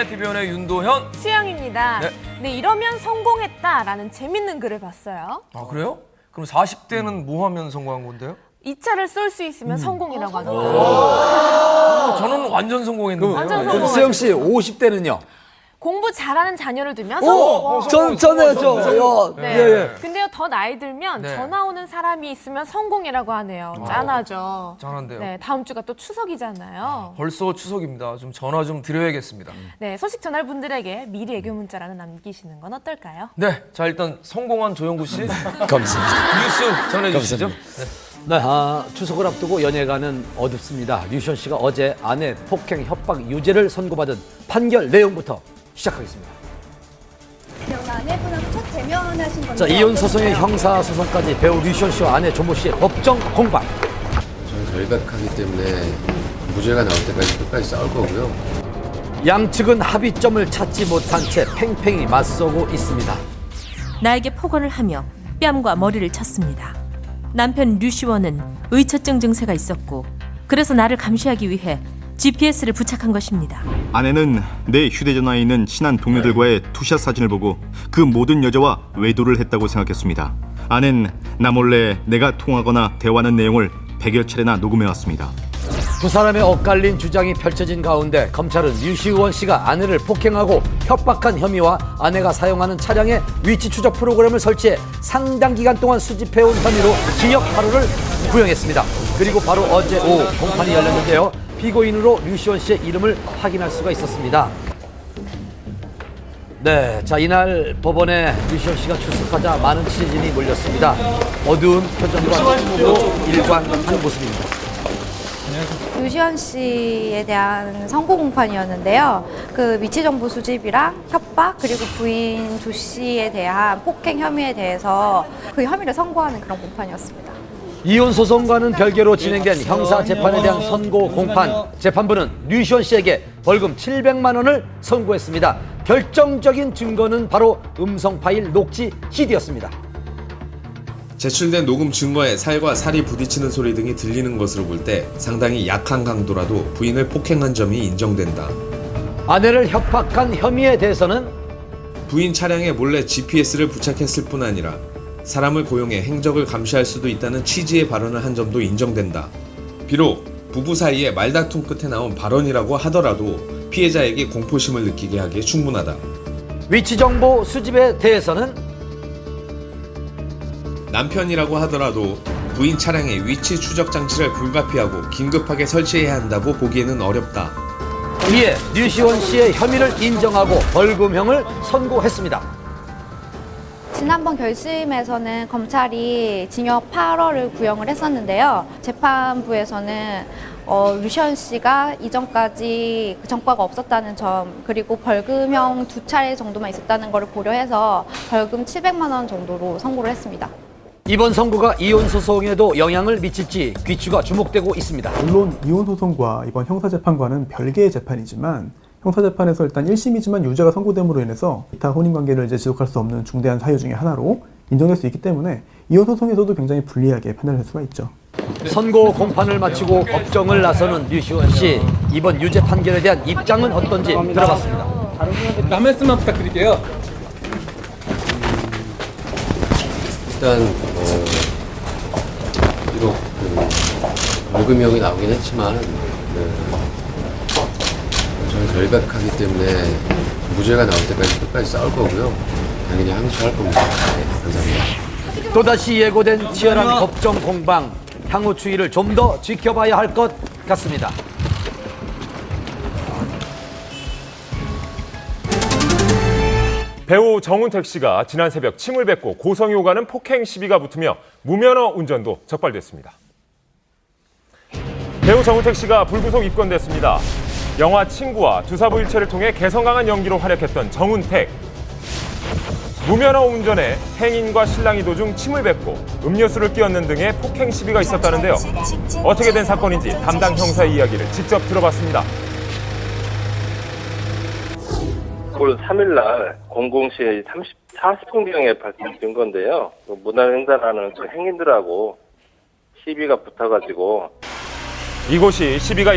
네, TV연의 윤도현. 수영입니다. 네. 네, 이러면 성공했다라는 재밌는 글을 봤어요. 아, 그래요? 그럼 40대는 뭐 하면 성공한 건데요? 2차를 쏠 수 있으면 성공이라고 하더라고요. 저는 완전 성공했는데요. 완전 성공. 수영 씨 50대는요? 공부 잘하는 자녀를 두면 성공. 저요. 네. 예. 근데요, 더 나이 들면 네. 전화 오는 사람이 있으면 성공이라고 하네요. 짠하죠. 짠한데요. 네, 다음 주가 또 추석이잖아요. 벌써 추석입니다. 좀 전화 좀 드려야겠습니다. 네, 소식 전할 분들에게 미리 애교 문자라도 남기시는 건 어떨까요? 네, 자 일단 성공한 조영구 씨 감사합니다. 뉴스 전해주시죠. 네, 추석을 앞두고 연예가는 어둡습니다. 류시원 씨가 어제 아내 폭행 협박 유죄를 선고받은 판결 내용부터 시작하겠습니다. 아내분하고 첫 대면하신 건데. 자, 이혼 소송의 형사 소송까지 배우 류시원 씨와 아내 조모 씨의 법정 공방. 저는 결백하기 때문에 무죄가 나올 때까지 끝까지 싸울 거고요. 양측은 합의점을 찾지 못한 채 팽팽히 맞서고 있습니다. 나에게 폭언을 하며 뺨과 머리를 쳤습니다. 남편 류시원은 의처증 증세가 있었고 그래서 나를 감시하기 위해 GPS를 부착한 것입니다. 아내는 내 휴대전화에 있는 친한 동료들과의 투샷 사진을 보고 그 모든 여자와 외도를 했다고 생각했습니다. 아내는 나 몰래 내가 통화하거나 대화하는 내용을 100여 차례나 녹음해왔습니다. 두 사람의 엇갈린 주장이 펼쳐진 가운데 검찰은 류시원 씨가 아내를 폭행하고 협박한 혐의와 아내가 사용하는 차량의 위치 추적 프로그램을 설치해 상당 기간 동안 수집해온 혐의로 징역 8호를 구형했습니다. 그리고 바로 어제 오후 공판이 열렸는데요. 피고인으로 류시원 씨의 이름을 확인할 수가 있었습니다. 네, 자 이날 법원에 류시원 씨가 출석하자 많은 취재진이 몰렸습니다. 어두운 표정과 힘으로 일관한 모습입니다. 유시원 씨에 대한 선고 공판이었는데요. 그 위치 정보 수집이랑 협박 그리고 부인 조 씨에 대한 폭행 혐의에 대해서 그 혐의를 선고하는 그런 공판이었습니다. 이혼 소송과는 별개로 진행된 형사 재판에 대한 선고 공판. 재판부는 류시원 씨에게 벌금 700만 원을 선고했습니다. 결정적인 증거는 바로 음성 파일 녹취 CD였습니다. 제출된 녹음 증거에 살과 살이 부딪히는 소리 등이 들리는 것으로 볼 때 상당히 약한 강도라도 부인을 폭행한 점이 인정된다. 아내를 협박한 혐의에 대해서는 부인 차량에 몰래 GPS를 부착했을 뿐 아니라 사람을 고용해 행적을 감시할 수도 있다는 취지의 발언을 한 점도 인정된다. 비록 부부 사이에 말다툼 끝에 나온 발언이라고 하더라도 피해자에게 공포심을 느끼게 하기에 충분하다. 위치 정보 수집에 대해서는 남편이라고 하더라도 부인 차량의 위치 추적 장치를 불가피하고 긴급하게 설치해야 한다고 보기에는 어렵다. 이에 류시원 씨의 혐의를 인정하고 벌금형을 선고했습니다. 지난번 결심에서는 검찰이 징역 8월을 구형을 했었는데요. 재판부에서는 류시원 씨가 이전까지 전과가 없었다는 점 그리고 벌금형 2차례 정도만 있었다는 것을 고려해서 벌금 700만 원 정도로 선고를 했습니다. 이번 선고가 이혼 소송에도 영향을 미칠지 귀추가 주목되고 있습니다. 물론 이혼 소송과 이번 형사재판과는 별개의 재판이지만 형사재판에서 일단 1심이지만 유죄가 선고됨으로 인해서 기타 혼인관계를 이제 지속할 수 없는 중대한 사유 중에 하나로 인정될 수 있기 때문에 이혼 소송에서도 굉장히 불리하게 판단할 수가 있죠. 선고 공판을 마치고 법정을 나서는 류시원 씨. 이번 유죄 판결에 대한 입장은 어떤지 들어봤습니다. 한 말씀만 부탁드릴게요. 일단 비록 벌금형이 나오긴 했지만 저는 결백하기 때문에 무죄가 나올 때까지 끝까지 싸울 거고요. 당연히 항소할 겁니다. 네, 감사합니다. 또다시 예고된 치열한 법정 공방. 향후 추이를 좀 더 지켜봐야 할 것 같습니다. 배우 정운택 씨가 지난 새벽 침을 뱉고 고성이 오가는 폭행 시비가 붙으며 무면허 운전도 적발됐습니다. 배우 정운택 씨가 불구속 입건됐습니다. 영화 친구와 두사부일체를 통해 개성 강한 연기로 활약했던 정운택. 무면허 운전에 행인과 신랑이 도중 침을 뱉고 음료수를 끼얹는 등의 폭행 시비가 있었다는데요. 어떻게 된 사건인지 담당 형사의 이야기를 직접 들어봤습니다. 9월 3일날 00시 40분경에 발생된 건데요. 문화행사라는 행인들하고 시비가 붙어가지고 이곳이 시비가